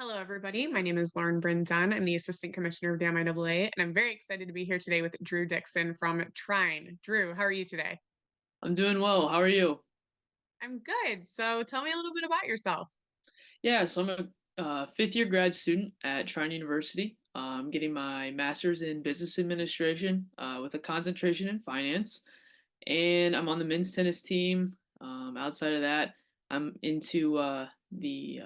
Hello, everybody. My name is Lauren Bryn Dunn. I'm the Assistant Commissioner of the MIAA, and I'm very excited to be here today with Drew Dixon from Trine. Drew, how are you today? I'm doing well. How are you? I'm good. So tell me a little bit about yourself. Yeah, so I'm a fifth year grad student at Trine University. I'm getting my master's in business administration with a concentration in finance, and I'm on the men's tennis team. Outside of that, I'm into the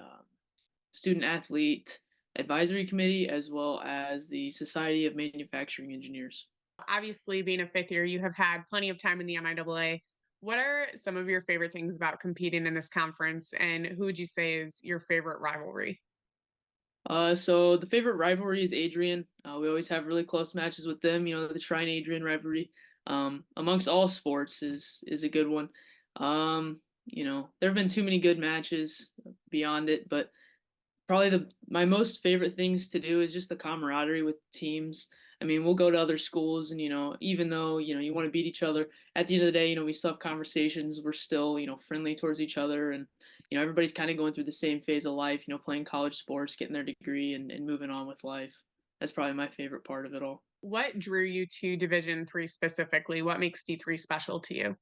student athlete advisory committee as well as the Society of Manufacturing Engineers. Obviously, being a fifth year, you have had plenty of time in the MIAA. What are some of your favorite things about competing in this conference, and who would you say is your favorite rivalry? So the favorite rivalry is Adrian. We always have really close matches with them. The Trine Adrian rivalry, amongst all sports is a good one. There have been too many good matches beyond it, but probably the my most favorite things to do is just the camaraderie with teams. I mean, we'll go to other schools and, even though, you want to beat each other, at the end of the day, we still have conversations. We're still, friendly towards each other and, everybody's kind of going through the same phase of life, playing college sports, getting their degree and moving on with life. That's probably my favorite part of it all. What drew you to Division III specifically? What makes D3 special to you?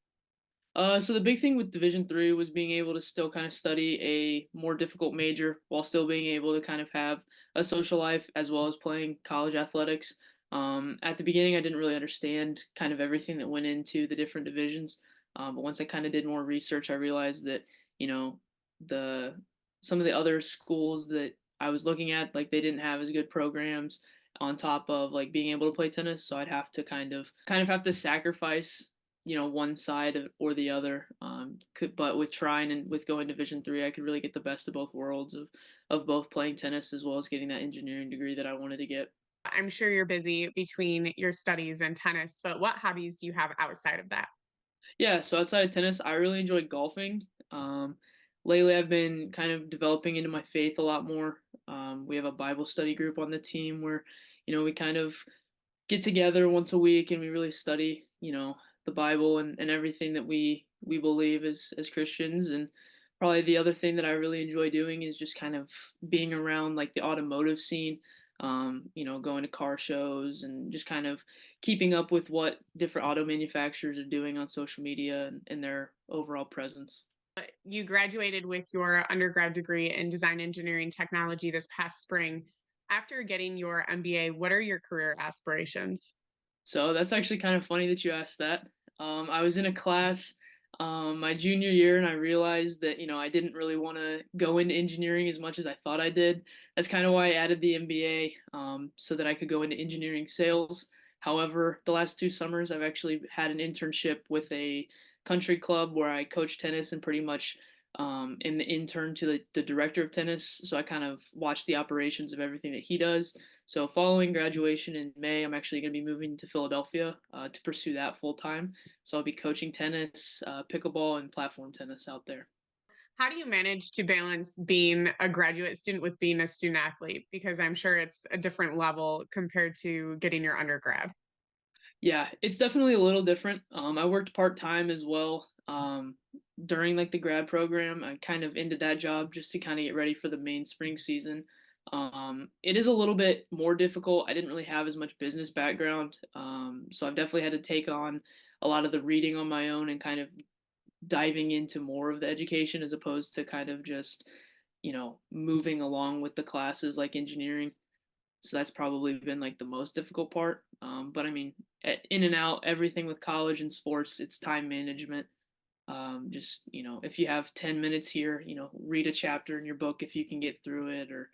So the big thing with Division 3 was being able to still kind of study a more difficult major while still being able to kind of have a social life as well as playing college athletics. At the beginning, I didn't really understand kind of everything that went into the different divisions. But once I kind of did more research, I realized that you know the some of the other schools that I was looking at, like they didn't have as good programs on top of like being able to play tennis. So I'd have to kind of have to sacrifice one side or the other. But with trying and with going Division 3, I could really get the best of both worlds of both playing tennis as well as getting that engineering degree that I wanted to get. I'm sure you're busy between your studies and tennis, but what hobbies do you have outside of that? Yeah, so outside of tennis, I really enjoy golfing. Lately, I've been kind of developing into my faith a lot more. We have a Bible study group on the team where, we kind of get together once a week and we really study, the Bible and everything that we believe as Christians. And probably the other thing that I really enjoy doing is just kind of being around like the automotive scene, going to car shows and just kind of keeping up with what different auto manufacturers are doing on social media and their overall presence. You graduated with your undergrad degree in design engineering technology this past spring. After getting your MBA, what are your career aspirations? So that's actually kind of funny that you asked that. I was in a class my junior year, and I realized that I didn't really want to go into engineering as much as I thought I did. That's kind of why I added the MBA so that I could go into engineering sales. However, the last 2 summers, I've actually had an internship with a country club where I coach tennis and pretty much am the intern to the director of tennis. So I kind of watch the operations of everything that he does. So following graduation in May, I'm actually going to be moving to Philadelphia to pursue that full time. So I'll be coaching tennis, pickleball, and platform tennis out there. How do you manage to balance being a graduate student with being a student athlete? Because I'm sure it's a different level compared to getting your undergrad. Yeah, it's definitely a little different. I worked part time as well during like the grad program. I kind of ended that job just to kind of get ready for the main spring season. It is a little bit more difficult. I didn't really have as much business background, so I've definitely had to take on a lot of the reading on my own and kind of diving into more of the education as opposed to kind of just moving along with the classes like engineering. So that's probably been like the most difficult part. But I mean, in and out, everything with college and sports, it's time management. Just, if you have 10 minutes here, read a chapter in your book if you can get through it, or,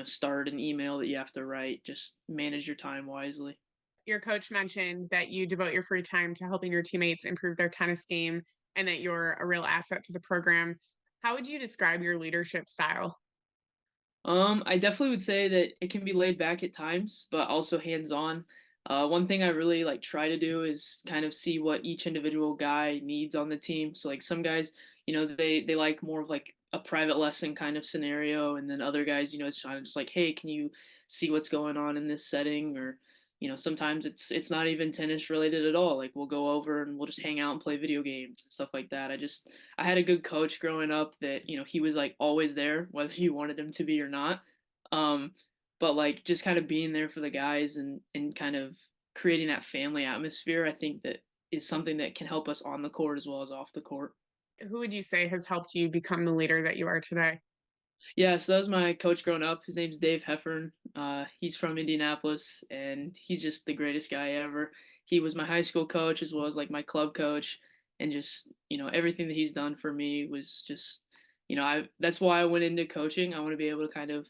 start an email that you have to write. Just manage your time wisely. Your coach mentioned that you devote your free time to helping your teammates improve their tennis game and that you're a real asset to the program. How would you describe your leadership style? I definitely would say that it can be laid back at times, but also hands on. One thing I really like try to do is kind of see what each individual guy needs on the team. So like some guys, they like more of like a private lesson kind of scenario, and then other guys, it's kind of just like, hey, can you see what's going on in this setting? Or sometimes it's not even tennis related at all. Like we'll go over and we'll just hang out and play video games and stuff like that. I had a good coach growing up that he was like always there whether you wanted him to be or not. Um, but like just kind of being there for the guys and kind of creating that family atmosphere, I think that is something that can help us on the court as well as off the court. Who would you say has helped you become the leader that you are today? Yeah, so that was my coach growing up. His name's Dave Heffern. He's from Indianapolis, and he's just the greatest guy ever. He was my high school coach as well as like my club coach, and just everything that he's done for me was just I that's why I went into coaching. I want to be able to kind of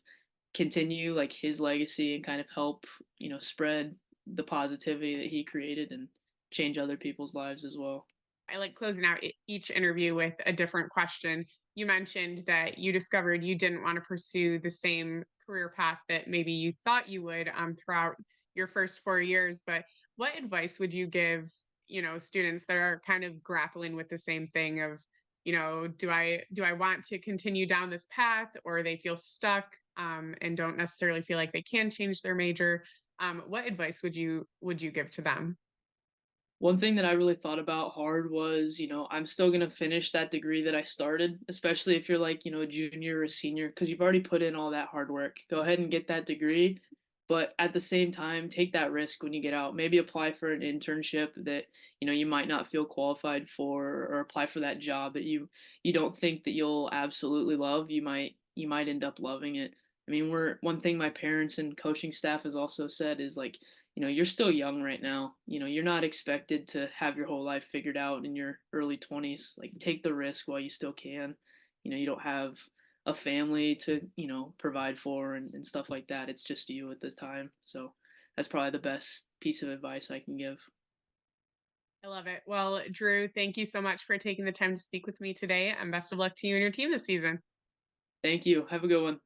continue like his legacy and kind of help spread the positivity that he created and change other people's lives as well. I like closing out each interview with a different question. You mentioned that you discovered you didn't want to pursue the same career path that maybe you thought you would throughout your first 4 years. But what advice would you give, students that are kind of grappling with the same thing of, do I want to continue down this path, or they feel stuck and don't necessarily feel like they can change their major? What advice would you give to them? One thing that I really thought about hard was, I'm still gonna finish that degree that I started, especially if you're like, a junior or a senior, because you've already put in all that hard work. Go ahead and get that degree, but at the same time, take that risk when you get out. Maybe apply for an internship that, you might not feel qualified for, or apply for that job that you don't think that you'll absolutely love. You might end up loving it. I mean, we're one thing my parents and coaching staff has also said is like you're still young right now. You're not expected to have your whole life figured out in your early 20s. Like, take the risk while you still can. You don't have a family to, provide for and stuff like that. It's just you at this time. So that's probably the best piece of advice I can give. I love it. Well, Drew, thank you so much for taking the time to speak with me today, and best of luck to you and your team this season. Thank you. Have a good one.